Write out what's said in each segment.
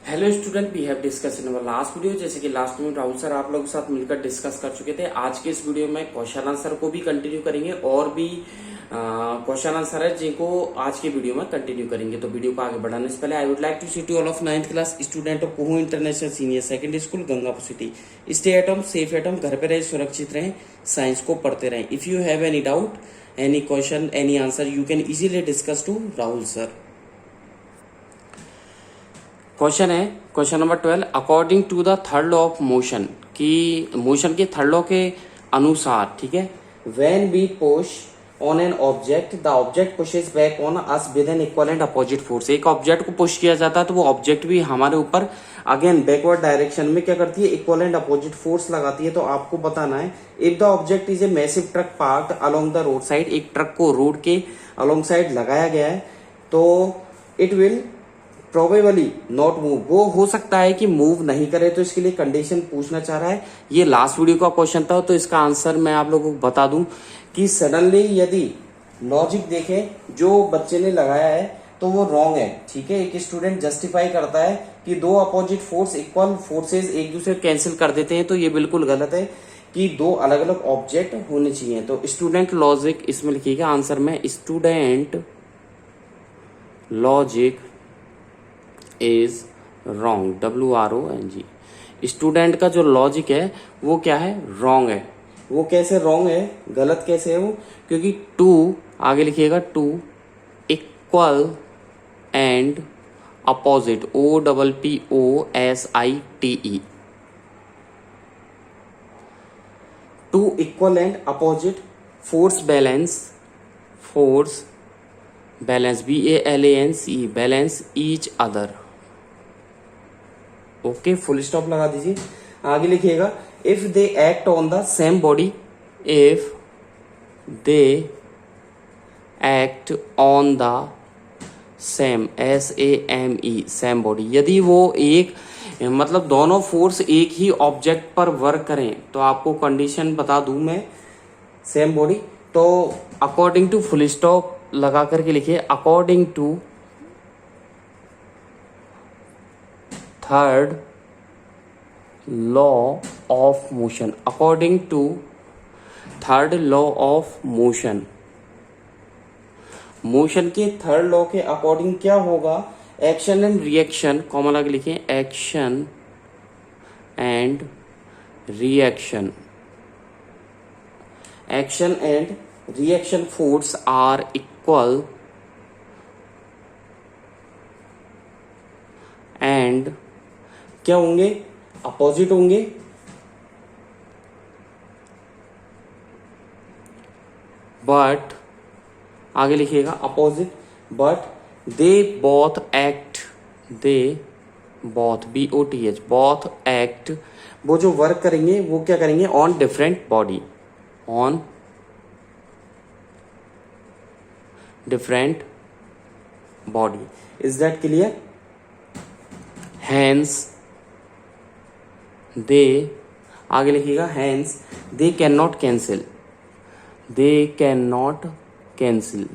Hello student, we have discuss in our last video. जैसे कि last में Rahul sir आप लोगों के साथ मिलकर डिस्कस कर चुके थे। आज के इस वीडियो में क्वेश्चन आंसर को भी कंटिन्यू करेंगे और भी क्वेश्चन आंसर है जिनको आज के वीडियो में कंटिन्यू करेंगे। तो वीडियो को आगे बढ़ाने से पहले I would like to see to all of 9th class student of Kuhu international senior secondary school Gangapur city, stay at home, safe at home, घर पे रहे, सुरक्षित रहें, साइंस को पढ़ते रहें। If you have any doubt, any question, any answer, you can easily discuss to Rahul sir. Question है question number 12। According to the third law of motion, की मोशन के थर्ड लॉ के अनुसार, ठीक है, when we push on an object the object pushes back on us with an equal and opposite force. एक object को push किया जाता है तो वो ऑब्जेक्ट भी हमारे ऊपर अगेन बैकवर्ड डायरेक्शन में क्या करती है, इक्वल एंड अपोजिट फोर्स लगाती है। तो आपको बताना है if the object is a massive truck parked along the road side, एक ट्रक को रोड के अलोंग साइड लगाया गया है तो it will probably not move, वो हो सकता है कि मूव नहीं करे। तो इसके लिए कंडीशन पूछना चाह रहा है। ये लास्ट वीडियो का क्वेश्चन था तो इसका आंसर मैं आप लोगों को बता दूं कि सडनली यदि लॉजिक देखें जो बच्चे ने लगाया है तो वो रॉन्ग है। ठीक है, एक स्टूडेंट जस्टिफाई करता है कि दो अपोजिट फोर्स इक्वल फोर्सेज एक दूसरे कैंसिल कर देते हैं, तो ये बिल्कुल गलत है कि दो अलग अलग ऑब्जेक्ट होने चाहिए। तो स्टूडेंट लॉजिक इसमें लिखिएगा आंसर में, student logic is wrong, WRONG। Student का जो लॉजिक है वो क्या है, रॉन्ग है। वो कैसे रॉन्ग है, गलत कैसे है वो, क्योंकि टू, आगे लिखिएगा two equal and opposite, OPPOSITE, two equal and opposite force balance, force balance, BALANCE, balance each other. Okay, full stop लगा दीजिए। आगे लिखिएगा if they act on the same body, if they act on the same, SAME, same body, यदि वो एक मतलब दोनों force एक ही ऑब्जेक्ट पर वर्क करें तो आपको कंडीशन बता दूं मैं, सेम बॉडी। तो अकॉर्डिंग टू, फुल स्टॉप लगा करके लिखिए, according to third law of motion, according to third law of motion, motion के थर्ड लॉ के अकॉर्डिंग क्या होगा, एक्शन एंड रिएक्शन, कॉमा लगा लिखिए, action and reaction, action and reaction force are equal and क्या होंगे, अपोजिट होंगे। But आगे लिखिएगा opposite, but they both act, they both, BOTH, both act, वो जो वर्क करेंगे वो क्या करेंगे, on different body, on different body. Is that clear? Hence they, आगे लिखिएगा hence they cannot cancel, they cannot cancel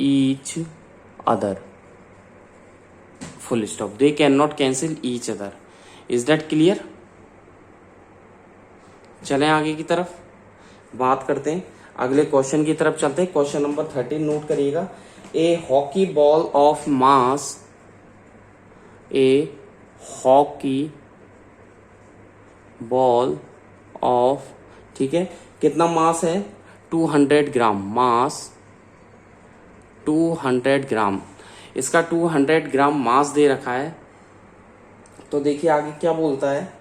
each other, full stop, they cannot cancel each other. Is that clear? चलें आगे की तरफ बात करते हैं, अगले क्वेश्चन की तरफ चलते हैं। क्वेश्चन नंबर 13 नोट करिएगा। A hockey ball of mass, A hockey ball of, ठीक है, कितना मास है, 200 ग्राम, मास 200 ग्राम, इसका 200 ग्राम मास दे रखा है। तो देखिए आगे क्या बोलता है,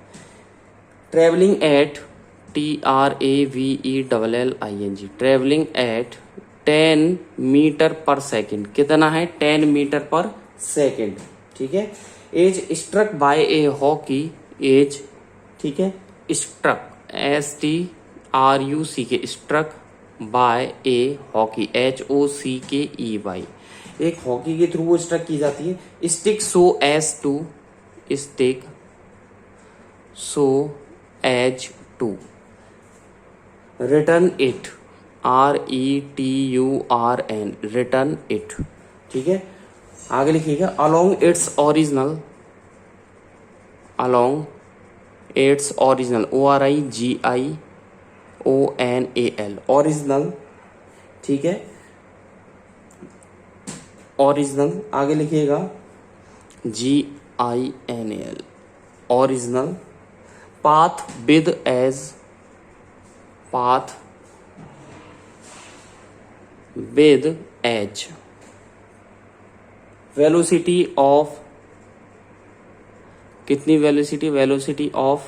travelling at, TRAVELLING, travelling at 10 metre पर सेकेंड, कितना है, 10 मीटर पर सेकेंड, ठीक है। As struck by a hockey, as, ठीक है, struck, STRUCK, struck by a hockey, HOCKEY, एक हॉकी के थ्रू वो स्ट्रक की जाती है। Stick so as to, stick so as to, return it, RETURN, return it, ठीक है। आगे लिखिएगा along its original, along its original, ORIGIONAL, original, ठीक है, ओरिजिनल। आगे लिखिएगा GINAL, original, path with as, path with as, velocity of, कितनी velocity, velocity of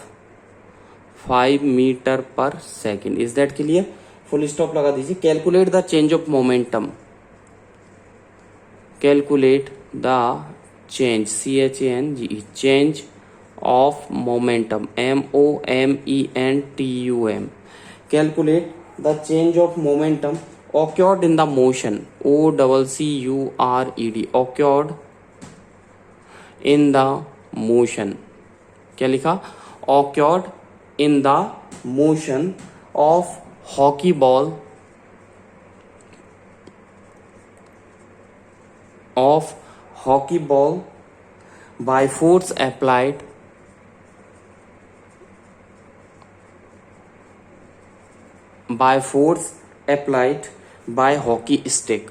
5 metre पर second. Is that clear? Full stop लगा दीजिए। Calculate the change of momentum, calculate the change, CHANGE, change of momentum, MOMENTUM, calculate the change of momentum occurred in the motion, OCCURED, occurred in the motion, क्या लिखा, occurred in the motion of hockey ball, of hockey ball by force applied, by force applied by hockey stick।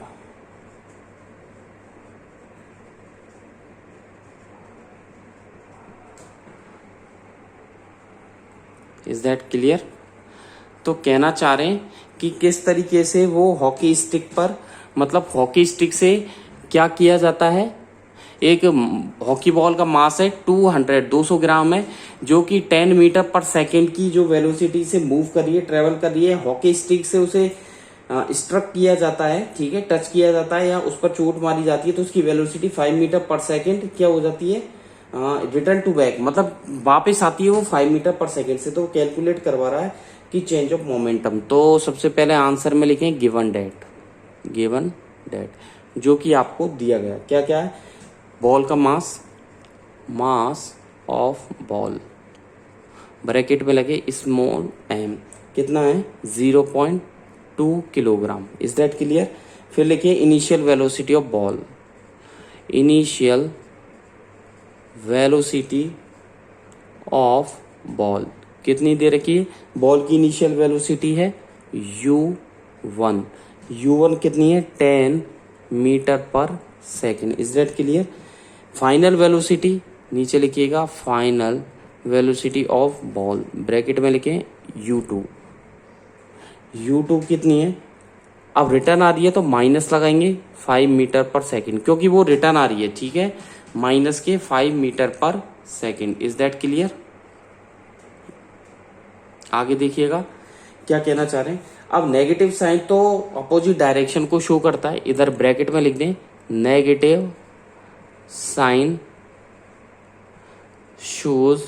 Is that clear? तो कहना चाह रहे हैं कि किस तरीके से वो हॉकी स्टिक पर, मतलब हॉकी स्टिक से क्या किया जाता है, एक हॉकी बॉल का मास है 200 ग्राम है, जो कि 10 मीटर पर सेकेंड की जो वेलोसिटी से मूव कर रही है, ट्रेवल कर रही है, हॉकी स्टिक से उसे स्ट्रक किया जाता है, ठीक है, टच किया जाता है या उस पर चोट मारी जाती है, तो उसकी वेलोसिटी 5 मीटर पर सेकेंड क्या हो जाती है, रिटर्न टू बैक, मतलब वापस आती है वो 5 मीटर पर सेकेंड से। तो कैलकुलेट करवा रहा है कि चेंज ऑफ मोमेंटम। तो सबसे पहले आंसर में लिखें गिवन डेट, गिवन डेट, जो कि आपको दिया गया, क्या क्या है, बॉल का मास, मास ऑफ बॉल, ब्रैकेट में लगे स्मॉल m, कितना है 0.2 किलोग्राम। Is that clear? फिर लिखिए initial velocity of ball, initial velocity of ball कितनी दे रखी है, बॉल की इनिशियल वेलोसिटी है u1, u1 कितनी है 10 मीटर पर second. Is that clear? Final velocity नीचे लिखिएगा, final velocity of ball, bracket में लिखें u2, u2 कितनी है, अब रिटर्न आ रही है तो माइनस लगाएंगे 5 मीटर पर सेकेंड, क्योंकि वो रिटर्न आ रही है, ठीक है, माइनस के 5 मीटर पर सेकेंड। Is that clear? आगे देखिएगा क्या कहना चाह रहे हैं। अब नेगेटिव साइन तो अपोजिट डायरेक्शन को शो करता है, इधर ब्रैकेट में लिख दें negative sign shows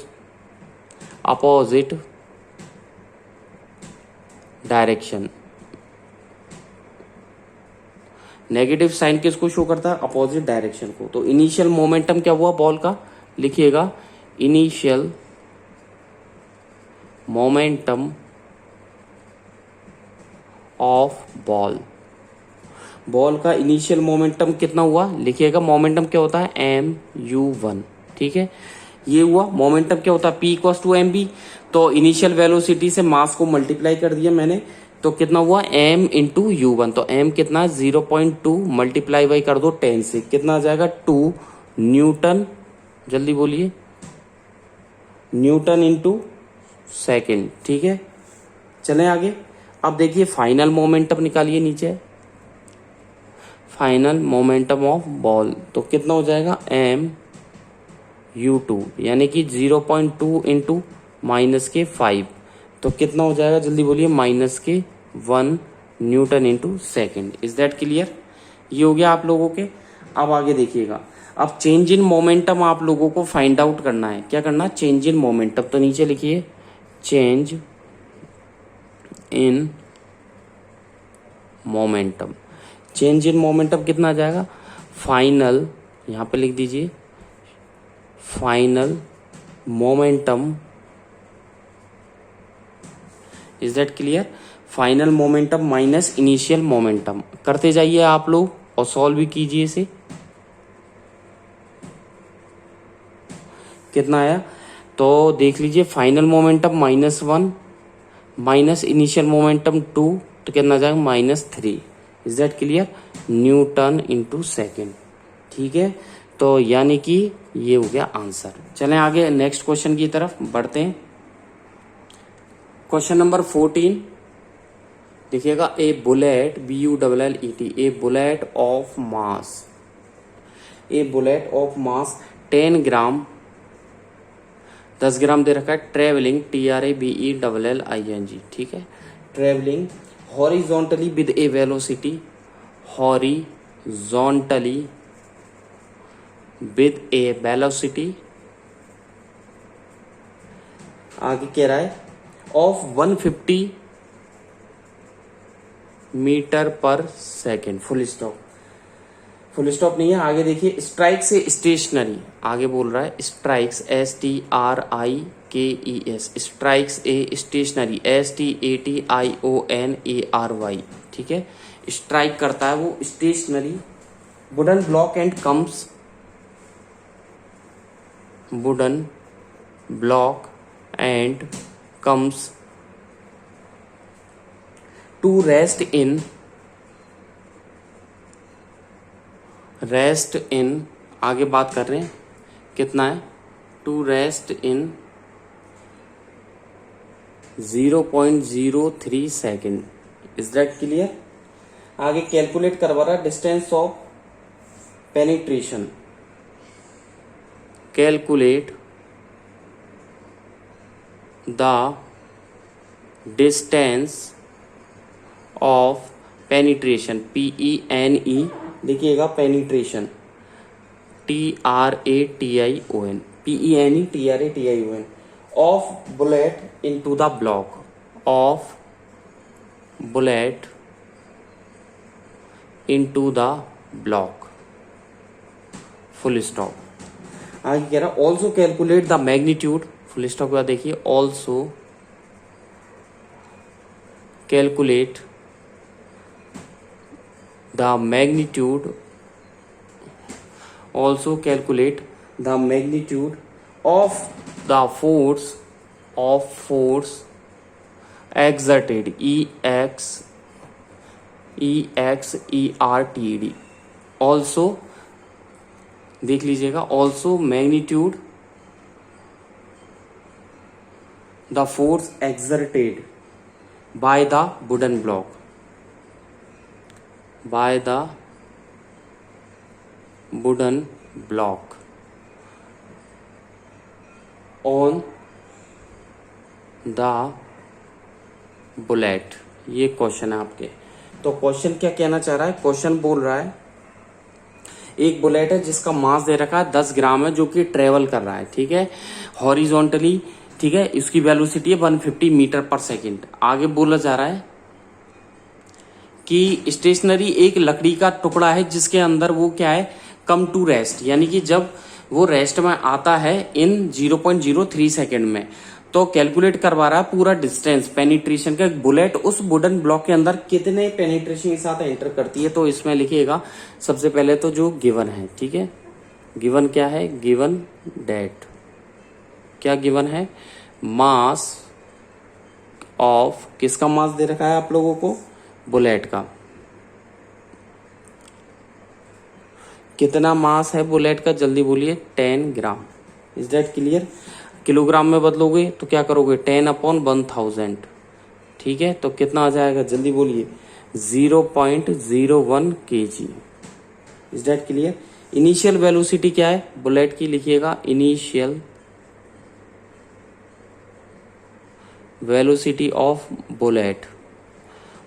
opposite direction. Negative sign किसको शो करता है, अपोजिट डायरेक्शन को। तो इनिशियल मोमेंटम क्या हुआ बॉल का, लिखिएगा initial momentum of ball, ball का इनिशियल मोमेंटम कितना हुआ, लिखिएगा मोमेंटम क्या होता है mu1, ठीक है, ये हुआ मोमेंटम क्या होता है P = mv। तो इनिशियल वेलोसिटी से मास को मल्टीप्लाई कर दिया मैंने, तो कितना हुआ m × u1, तो m कितना 0.2 मल्टीप्लाई बाई कर दो 10 से, कितना आ जाएगा 2 न्यूटन, जल्दी बोलिए, न्यूटन × सेकेंड, ठीक है। चलें आगे। अब देखिए फाइनल मोमेंटम निकालिए नीचे, फाइनल मोमेंटम ऑफ बॉल, तो कितना हो जाएगा mu2, यानी कि 0.2 × -5, तो कितना हो जाएगा जल्दी बोलिए -1 Newton × second. Is that clear? ये हो गया आप लोगों के। अब आगे देखिएगा, अब चेंज इन मोमेंटम आप लोगों को फाइंड आउट करना है। क्या करना है, चेंज इन मोमेंटम। तो नीचे लिखिए change in momentum, change in momentum कितना आ जाएगा, फाइनल, यहां पे लिख दीजिए final momentum. Is that clear? Final momentum minus initial momentum, करते जाइए आप लोग और सॉल्व भी कीजिए इसे। कितना आया, तो देख लीजिए final momentum -1 minus initial momentum 2, तो कितना जाएगा -3। Is that clear? Newton into second. ठीक है, तो यानी कि ये हो गया आंसर। चलें आगे नेक्स्ट क्वेश्चन की तरफ बढ़ते हैं। क्वेश्चन नंबर 14 देखिएगा, a bullet BULLET, a bullet of mass, a bullet of mass 10 gram, 10 gram दे रखा है, ट्रेवलिंग TRAVELLING, ठीक है, travelling horizontally with a velocity, horizontally with a velocity, आगे कह रहा है ऑफ 150 मीटर पर second, full stop, full stop नहीं है, आगे देखिए, स्ट्राइक से स्टेशनरी, आगे बोल रहा है strikes STRIKES, strikes a stationary STATIONARY, ठीक है, स्ट्राइक करता है वो stationary wooden block and comes, wooden block and comes to rest in, आगे बात कर रहे हैं कितना है, to rest in 0.03 second. Is that clear? आगे कैलकुलेट करवा रहा है distance of penetration, calculate the distance of penetration, PENE देखिएगा, penetration TRATION, PENE TRATION of bullet into the block, of bullet into the block, full stop. आगे कह रहा also calculate the magnitude, full stop के बाद देखिए, also calculate the magnitude, also calculate the magnitude of the force exerted, EXERTED, also देख लीजिएगा, also magnitude the force exerted by the wooden block, by the wooden block on the bullet। ये question है आपके। तो question क्या कहना चाह रहा है? क्वेश्चन बोल रहा है एक बुलेट है जिसका मास दे रखा है 10 ग्राम है, जो कि ट्रेवल कर रहा है, ठीक है, हॉरिजॉन्टली, ठीक है, इसकी वेलोसिटी है 150 मीटर पर सेकेंड। आगे बोला जा रहा है कि स्टेशनरी एक लकड़ी का टुकड़ा है जिसके अंदर वो क्या है, कम टू रेस्ट, यानी कि जब वो रेस्ट में आता है इन 0.03 सेकेंड में, तो कैलकुलेट करवा रहा है पूरा डिस्टेंस पेनिट्रेशन का। बुलेट उस वुडन ब्लॉक के अंदर कितने पेनिट्रेशन के साथ एंटर करती है, तो इसमें लिखिएगा सबसे पहले तो जो गिवन है, ठीक है, गिवन क्या है, गिवन डेट, क्या गिवन है, मास ऑफ, किसका मास दे रखा है आप लोगों को, बुलेट का। कितना मास है बुलेट का, जल्दी बोलिए, 10 gram. Is that clear? Kilogram में बदलोगे तो क्या करोगे, 10/1000, ठीक है, तो कितना आ जाएगा, जल्दी बोलिए, 0.01 kg। Is that clear? Initial velocity क्या है बुलेट की, लिखिएगा initial velocity of bullet,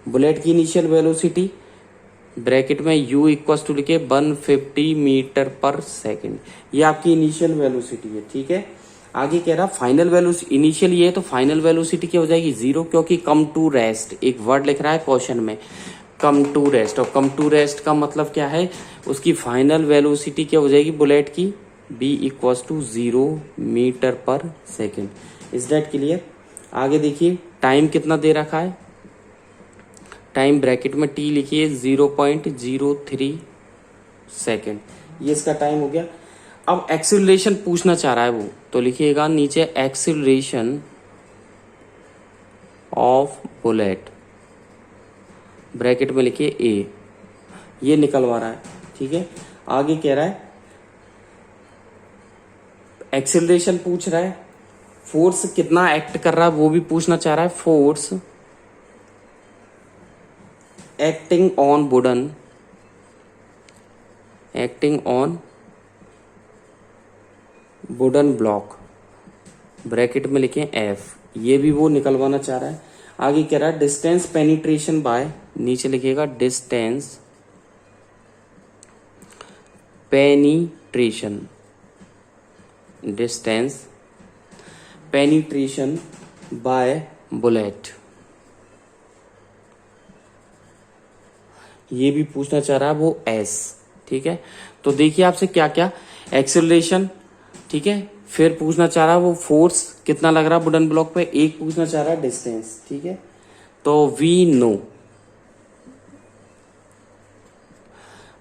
bullet की इनिशियल वेलोसिटी ब्रैकेट में u इक्वल्स टू लिखे 150 मीटर पर सेकेंड, ये आपकी इनिशियल वेलोसिटी है, ठीक है। आगे कह रहा फाइनल वेलोसिटी, इनिशियल ये है तो फाइनल वेलोसिटी क्या हो जाएगी, 0, क्योंकि कम टू रेस्ट, एक वर्ड लिख रहा है क्वेश्चन में, कम टू रेस्ट, और कम टू रेस्ट का मतलब क्या है, उसकी फाइनल वेलोसिटी क्या हो जाएगी बुलेट की, b इक्वल्स टू 0 मीटर पर सेकेंड। Is that clear? आगे देखिए टाइम कितना दे रखा है, टाइम ब्रैकेट में t लिखिए 0.03 सेकेंड, ये इसका टाइम हो गया। अब एक्सीलरेशन पूछना चाह रहा है वो, तो लिखिएगा नीचे एक्सीलरेशन ऑफ बुलेट, ब्रैकेट में लिखिए ए, ये निकलवा रहा है। ठीक है, आगे कह रहा है एक्सीलरेशन पूछ रहा है, फोर्स कितना एक्ट कर रहा है वो भी पूछना चाह रहा है। Force acting on wooden, acting on wooden block, bracket में लिखें एफ, ये भी वो निकलवाना चाह रहा है। आगे कह रहा है डिस्टेंस पेनिट्रेशन बाय, नीचे लिखिएगा distance penetration, distance penetration by bullet, ये भी पूछना चाह रहा है वो एस। ठीक है, तो देखिए आपसे क्या क्या, एक्सेलरेशन, ठीक है, फिर पूछना चाह रहा है वो फोर्स कितना लग रहा है वुडन ब्लॉक पे, एक पूछना चाह रहा है डिस्टेंस। ठीक है, तो वी नो,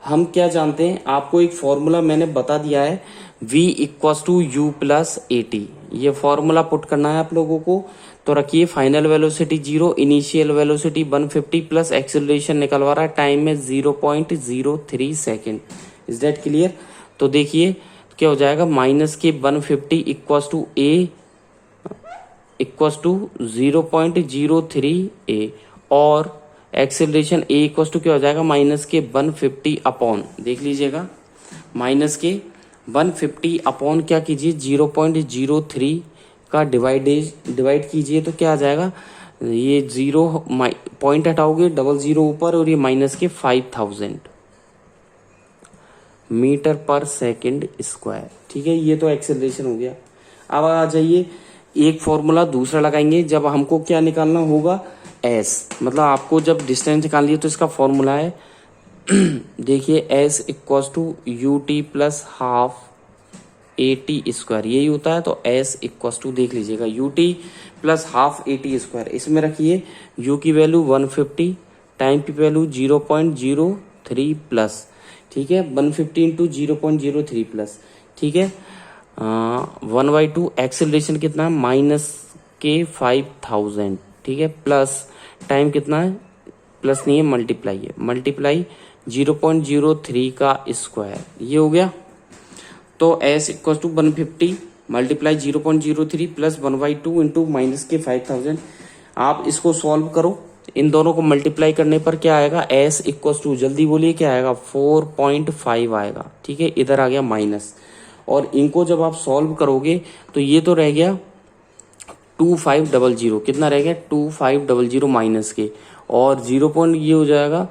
हम क्या जानते हैं, आपको एक फॉर्मूला मैंने बता दिया है, v equals to u plus a t, ये फॉर्मूला पुट करना है आप लोगों को। तो रखिए final velocity 0, initial velocity 150 plus acceleration निकलवा रहा है टाइम में 0.03 सेकेंड। Is that clear? तो देखिए क्या हो जाएगा, माइनस के 150 equals to a equals to 0.03 a, और एक्सेलरेशन ए इक्वस टू क्या हो जाएगा, माइनस के 150 अपॉन, देख लीजिएगा, माइनस के 150 अपॉन क्या कीजिए 0.03 का डिवाइड कीजिए, तो क्या आ जाएगा, ये 0 पॉइंट हटाओगे, 00 ऊपर, और ये माइनस के 5000 मीटर पर सेकंड स्क्वायर। ठीक है, ये तो एक्सेलरेशन हो गया। अब आ जाइए एक फॉर्मूला दूसरा लगाएंगे, जब हमको क्या निकालना होगा, एस, मतलब आपको जब डिस्टेंस निकालनी है तो इसका फॉर्मूला है देखिए s equals to u t plus half a t square, यही होता है। तो एस इक्वल्स टू देख लीजिएगा u t plus half a t square, इसमें रखिए यू की वैल्यू 150, टाइम की वैल्यू 0.03 प्लस, ठीक है, 150 इंटू 0.03 प्लस, ठीक है, 1/2, एक्सेलरेशन कितना है, माइनस के 5000, ठीक है, प्लस टाइम कितना है, प्लस नहीं है, मल्टीप्लाई है, मल्टीप्लाई 0.03 का स्क्वायर, ये हो गया। तो s equal to 150 multiply 0.03 plus 1/2 into minus के 5000। आप इसको सॉल्व करो, इन दोनों को मल्टीप्लाई करने पर क्या आएगा, एस इक्वल टू, जल्दी बोलिए क्या आएगा, 4.5 आएगा। ठीक है, इधर आ गया माइनस, और इनको जब आप सॉल्व करोगे तो ये तो रह गया 2500, कितना रह गया 2500 माइनस के, और 0 पॉइंट ये हो जाएगा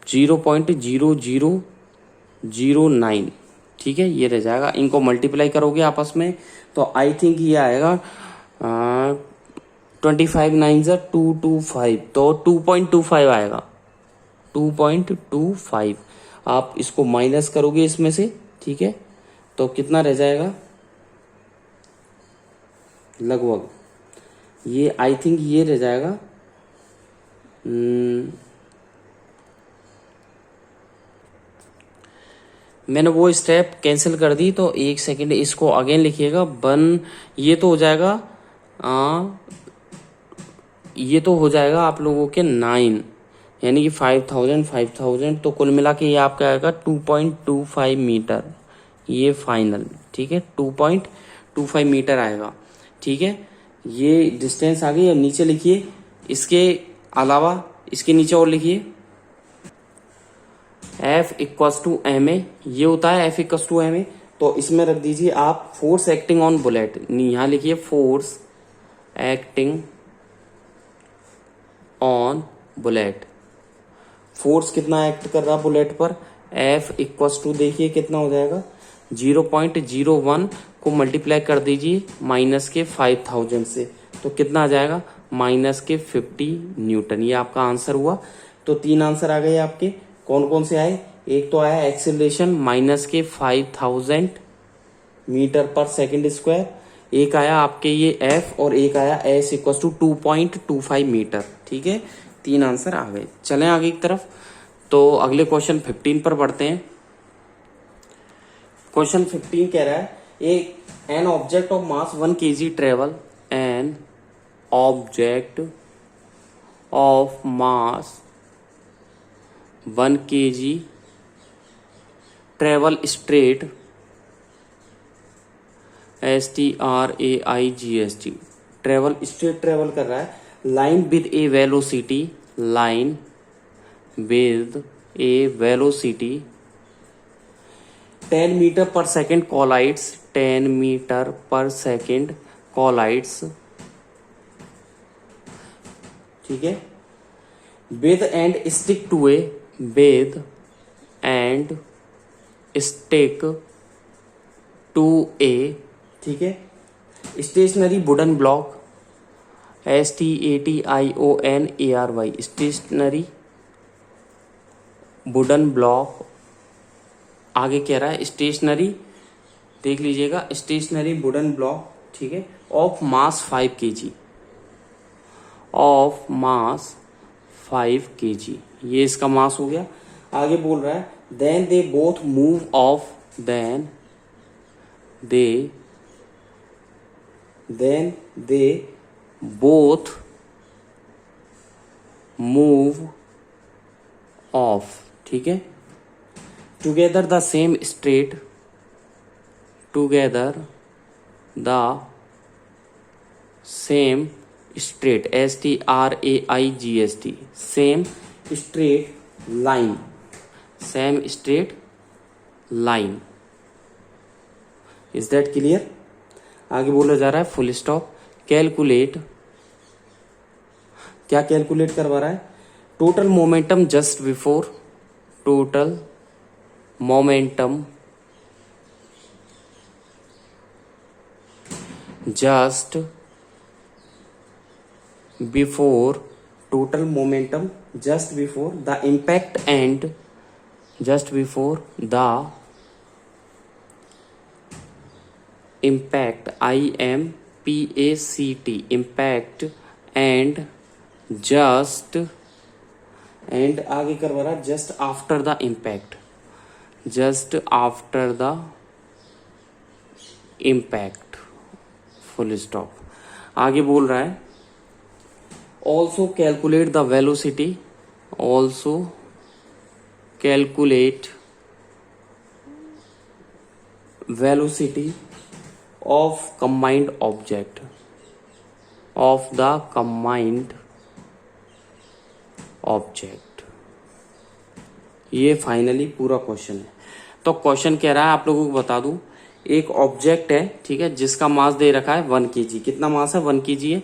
0.0009, ठीक है, ये रह जाएगा। इनको मल्टीप्लाई करोगे आपस में तो आई थिंक ये आएगा 25 9 225, तो 2.25 आएगा, 2.25। आप इसको माइनस करोगे इसमें से, ठीक है, तो कितना रह जाएगा, लगभग ये आई थिंक ये रह जाएगा मैंने वो स्टेप कैंसिल कर दी, तो एक सेकंड इसको अगेन लिखिएगा, ये तो हो जाएगा ये तो हो जाएगा आप लोगों के 9, यानी कि 5000, तो कुल मिला के ये आपका आएगा 2.25 मीटर, ये फाइनल, ठीक है, 2.25 मीटर आएगा। ठीक है, ये डिस्टेंस आ गई। अब नीचे लिखिए, इसके अलावा इसके नीचे और लिखिए F equals to m a, ये होता है F equals to m a, तो इसमें रख दीजिए आप फोर्स एक्टिंग ऑन बुलेट, यहाँ लिखिए force acting on bullet, force कितना एक्ट कर रहा बुलेट पर, F इक्वस टू देखिए कितना हो जाएगा, 0.01 को मल्टीप्लाई कर दीजिए माइनस के 5000 से, तो कितना आ जाएगा, माइनस के 50 न्यूटन। ये आपका आंसर हुआ। तो 3 आंसर आ गए आपके, कौन कौन से आए, एक तो आया एक्सेलरेशन माइनस के 5000 मीटर पर सेकंड स्क्वायर, एक आया आपके ये F, और एक आया S इक्वल टू 2.25 मीटर। ठीक है, 3 आंसर आ गए। चलें आगे की तरफ, तो अगले क्वेश्चन 15 पर बढ़ते हैं। क्वेश्चन 15 कह रहा है एक an object of mass 1 kg travel, an object of mass 1 kg travel straight, STRAIGST, travel straight travel कर रहा है, line with a velocity, line with a velocity 10 metre पर सेकेंड कोलाइड्स, 10 मीटर पर सेकेंड कोलाइड्स, ठीक है, with and stick to a, with and stick to a, ठीक है, stationary wooden block, STATIONARY, stationary wooden block, आगे कह रहा है स्टेशनरी, देख लीजिएगा, स्टेशनरी वुडन ब्लॉक, ठीक है, of mass 5 kg, of mass 5 kg, ये इसका मास हो गया। आगे बोल रहा है then they both move off, then they both move off, ठीक है, together the same straight, together the same straight, STRAIGST, same straight line, same straight line. Is that clear? आगे बोला जा रहा है फुल स्टॉप, कैलकुलेट, क्या calculate करवा रहा है, total momentum just before, total momentum just before, total momentum just before the impact and, just before the impact, IMPACT, impact and just, and आगे करवा रहा just after the impact, just after the impact, full stop. आगे बोल रहा है also calculate the velocity, also calculate velocity of combined object, of the combined object। ये finally पूरा question है। तो क्वेश्चन कह रहा है, आप लोगों को बता दूं, एक ऑब्जेक्ट है, ठीक है, जिसका मास दे रखा है 1 kg, कितना मास है 1 kg है,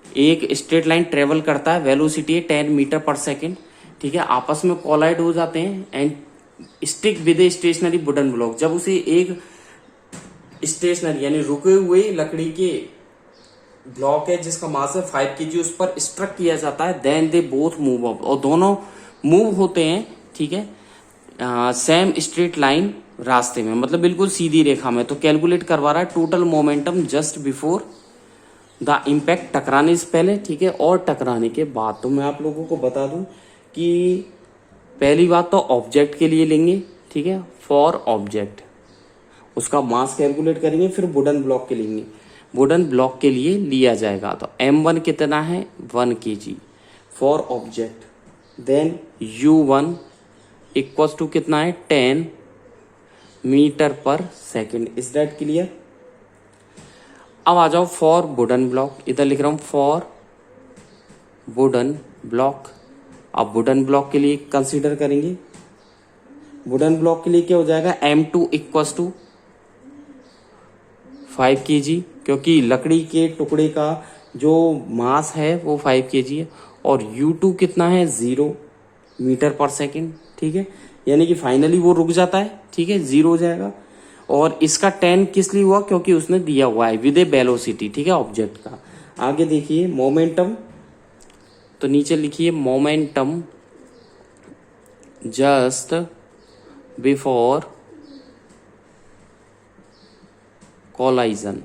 एक स्ट्रेट लाइन ट्रेवल करता है, वेलोसिटी है 10 मीटर पर सेकेंड, ठीक है, आपस में कोलाइड हो जाते हैं and stick with a stationary wooden block, जब उसे एक स्टेशनरी यानी रुके हुए लकड़ी के ब्लॉक है जिसका मास है 5 kg, उस पर स्ट्रक किया जाता है, then they both move up, और दोनों मूव होते हैं, ठीक है, सेम स्ट्रेट लाइन रास्ते में, मतलब बिल्कुल सीधी रेखा में। तो कैलकुलेट करवा रहा है total momentum just before the impact, टकराने से पहले, ठीक है, और टकराने के बाद। तो मैं आप लोगों को बता दूं कि पहली बात तो ऑब्जेक्ट के लिए लेंगे, ठीक है, फॉर ऑब्जेक्ट उसका मास कैलकुलेट करेंगे, फिर वुडन ब्लॉक के लेंगे, वुडन ब्लॉक के लिए लिया जाएगा। तो M1 कितना है 1 kg for object, then U1 equal to कितना है 10 मीटर पर सेकेंड। Is that clear? अब आ जाओ फॉर वुडन ब्लॉक, इधर लिख रहा हूं फॉर वुडन ब्लॉक। अब वुडन ब्लॉक के लिए कंसीडर करेंगे, वुडन ब्लॉक के लिए क्या हो जाएगा M2 इक्वल टू 5 kg, क्योंकि लकड़ी के टुकड़े का जो मास है वो 5 kg है, और U2 कितना है 0 मीटर पर सेकेंड, ठीक है, यानी कि फाइनली वो रुक जाता है, ठीक है, 0 हो जाएगा। और इसका 10 किस लिए हुआ, क्योंकि उसने दिया हुआ है विद ए वेलोसिटी, ठीक है, ऑब्जेक्ट का। आगे देखिए मोमेंटम, तो नीचे लिखिए momentum just before collision,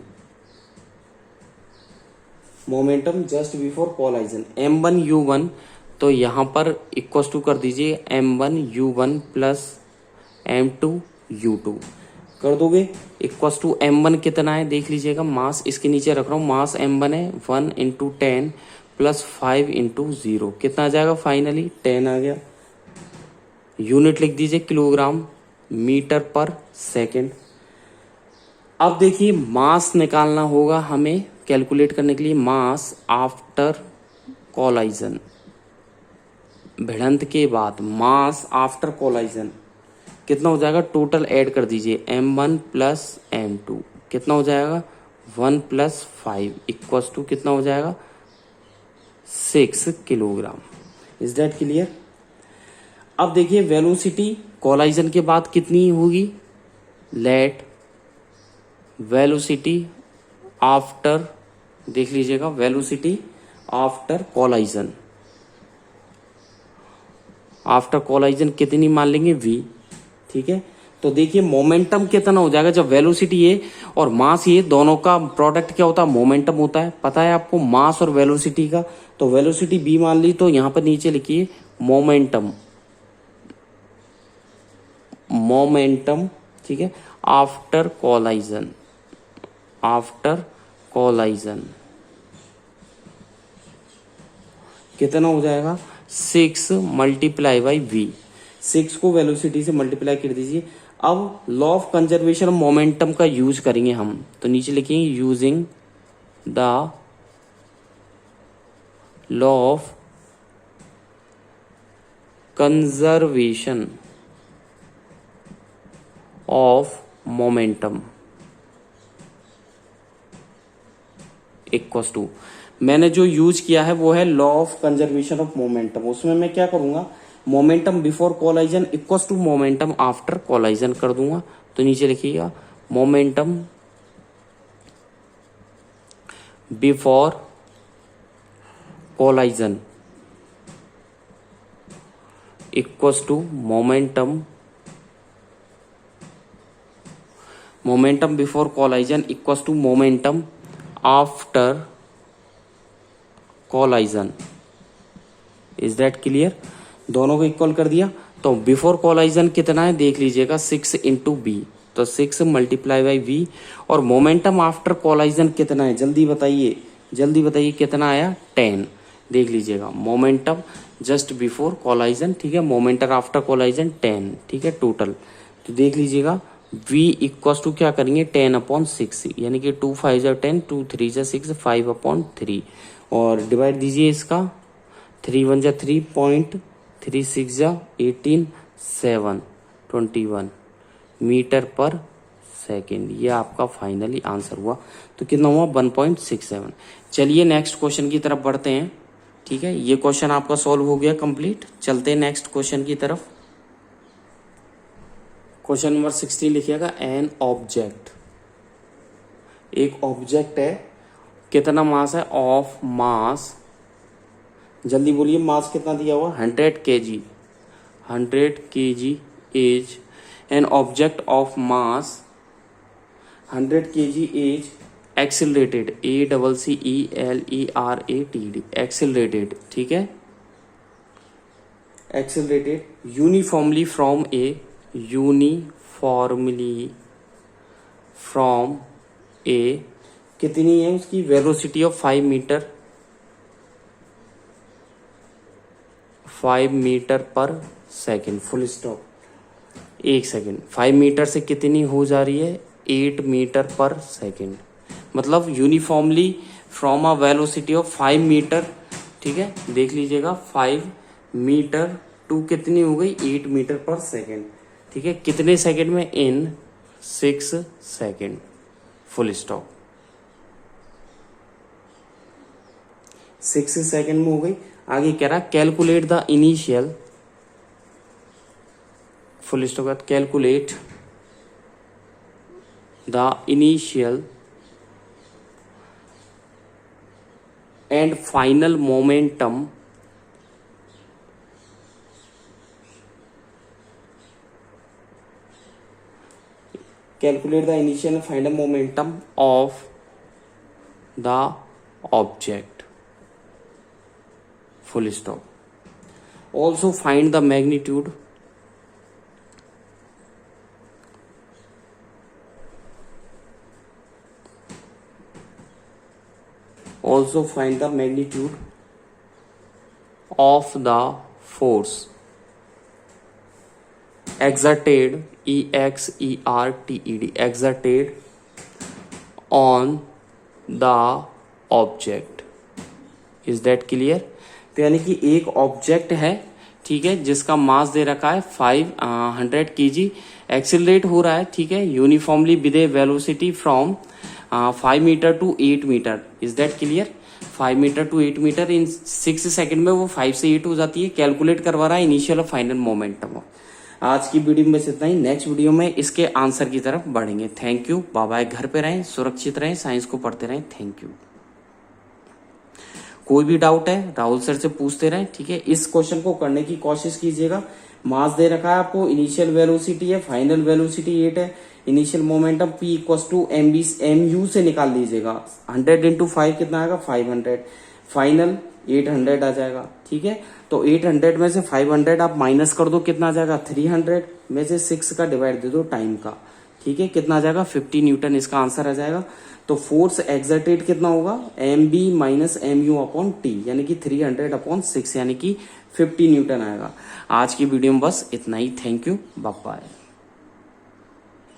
momentum just before collision M1 U1, तो यहां पर इक्वल टू कर दीजिए M1 U1 plus M2 U2। कर दोगे। इक्वस टू m1 कितना है देख लीजिएगा, मास इसके नीचे रख रहा हूँ, मास m1 है 1 इंटू 10 प्लस 5 इंटू 0, कितना आ जाएगा फाइनली 10 आ गया। यूनिट लिख दीजिए किलोग्राम मीटर पर सेकेंड। अब देखिए मास निकालना होगा हमें कैलकुलेट करने के लिए, मास आफ्टर कोलाइजन, भिड़ंत के बाद मास आफ्टर कोलाइजन कितना हो जाएगा, टोटल ऐड कर दीजिए m1 प्लस m2 कितना हो जाएगा 1 प्लस 5 इक्वस टू कितना हो जाएगा 6 किलोग्राम। Is that clear. अब देखिए वेलोसिटी कोलाइजन के बाद कितनी होगी, लेट वेलोसिटी आफ्टर, देख लीजिएगा velocity after collision, after collision कितनी मान लेंगे v, ठीक है। तो देखिए मोमेंटम कितना हो जाएगा, जब वेलोसिटी ये और मास ये दोनों का प्रोडक्ट क्या होता है, मोमेंटम होता है, पता है आपको मास और वेलोसिटी का। तो वेलोसिटी b मान ली, तो यहां पर नीचे लिखिए मोमेंटम, मोमेंटम, ठीक है, आफ्टर कोलाइजन, आफ्टर कोलाइजन कितना हो जाएगा 6 मल्टीप्लाई बाई v, 6 को वेलोसिटी से मल्टीप्लाई कर दीजिए। अब law of conservation of momentum का यूज करेंगे हम, तो नीचे लिखेंगे using the law of conservation of momentum equals to, मैंने जो यूज किया है वो है law of conservation of momentum. उसमें मैं क्या करूंगा, momentum before collision equals to momentum after collision कर दूंगा। तो नीचे लिखिएगा momentum before collision equals to momentum, momentum before collision equals to momentum after collision. Is that clear. दोनों को इक्वल कर दिया। तो बिफोर कोलाइजन कितना है देख लीजिएगा 6 इंटू बी, तो 6 मल्टीप्लाई बाई वी। और मोमेंटम आफ्टर कोलाइजन कितना है जल्दी बताइए, जल्दी बताइए कितना आया 10। देख लीजिएगा मोमेंटम जस्ट बिफोर कोलाइजन, ठीक है, मोमेंटम आफ्टर कोलाइजन 10, ठीक है टोटल। तो देख लीजिएगा v इक्वल टू क्या करेंगे 10/6, यानी कि 2 5 जा 10, 2 3 जा 6, 5/3 और डिवाइड दीजिए इसका, 3 1 जा 3 पॉइंट, 3 6 जा 18, 7 21 मीटर पर सेकेंड। ये आपका फाइनली आंसर हुआ। तो कितना हुआ 1.67। चलिए नेक्स्ट क्वेश्चन की तरफ बढ़ते हैं, ठीक है। ये क्वेश्चन आपका सॉल्व हो गया कंप्लीट। चलते हैं नेक्स्ट क्वेश्चन की तरफ। क्वेश्चन नंबर 16 लिखिएगा, एन ऑब्जेक्ट, एक ऑब्जेक्ट है, कितना मास है, ऑफ मास, जल्दी बोलिए मास कितना दिया हुआ 100 kg, 100 kg is an object of mass 100 kg is accelerated, ACCELERATED, accelerated, ठीक है, accelerated uniformly from a, uniformly from a, कितनी है उसकी वेलोसिटी ऑफ 5 मीटर, 5 मीटर पर second, full stop, 1 second. 5 metre से कितनी हो जा रही है 8 मीटर पर सेकेंड, मतलब uniformly from a velocity of 5 metre, ठीक है। देख लीजिएगा 5 मीटर टू कितनी हो गई 8 मीटर पर सेकेंड, ठीक है। कितने सेकेंड में, इन 6 सेकेंड, फुल स्टॉप, 6 सेकेंड में हो गई। आगे कह रहा calculate the initial, full stop, calculate the initial and final momentum calculate the initial and final momentum of the object, full stop। also find the magnitude also find the magnitude of the force exerted, exerted, exerted on the object. Is that clear? तो यानी कि एक object है, ठीक है, जिसका मास दे रखा है 500 kg, एक्सिलरेट हो रहा है, ठीक है, uniformly with a velocity from 5 metre to 8 metre. Is that clear? 5 metre to 8 metre in 6 second में वो 5 से 8 हो जाती है. कैलकुलेट करवा रहा है इनिशियल और फाइनल मोमेंटम. आज की वीडियो में इतना ही. नेक्स्ट वीडियो में इसके आंसर की तरफ बढ़ेंगे. Thank you. Bye bye. घर पे रहें, सुरक्षित रहें, साइंस को पढ़ते रहें. Thank you. कोई भी डाउट है राहुल सर से पूछते रहें, ठीक है. इस क्वेश्चन को करने की कोशिश कीजिएगा. मास दे रखा है आपको, इनिशियल वेलोसिटी है, फाइनल वेलोसिटी 8 है, initial momentum P equals to mu से निकाल लीजिएगा. 100 इंटू 5 कितना आएगा? 500. फाइनल 800 आ जाएगा, ठीक है. तो 800 में से 500 आप माइनस कर दो, कितना आ जाएगा? 300 में से 6 का डिवाइड दे दो टाइम का, ठीक है. कितना आ जाएगा? 50 न्यूटन इसका आंसर आ जाएगा. तो फोर्स एक्सर्टेड कितना होगा? mb minus mu upon T, यानी कि 300 अपॉन 6, यानी कि 50 न्यूटन आएगा. आज की वीडियो में बस इतना ही. Thank you. Bye bye.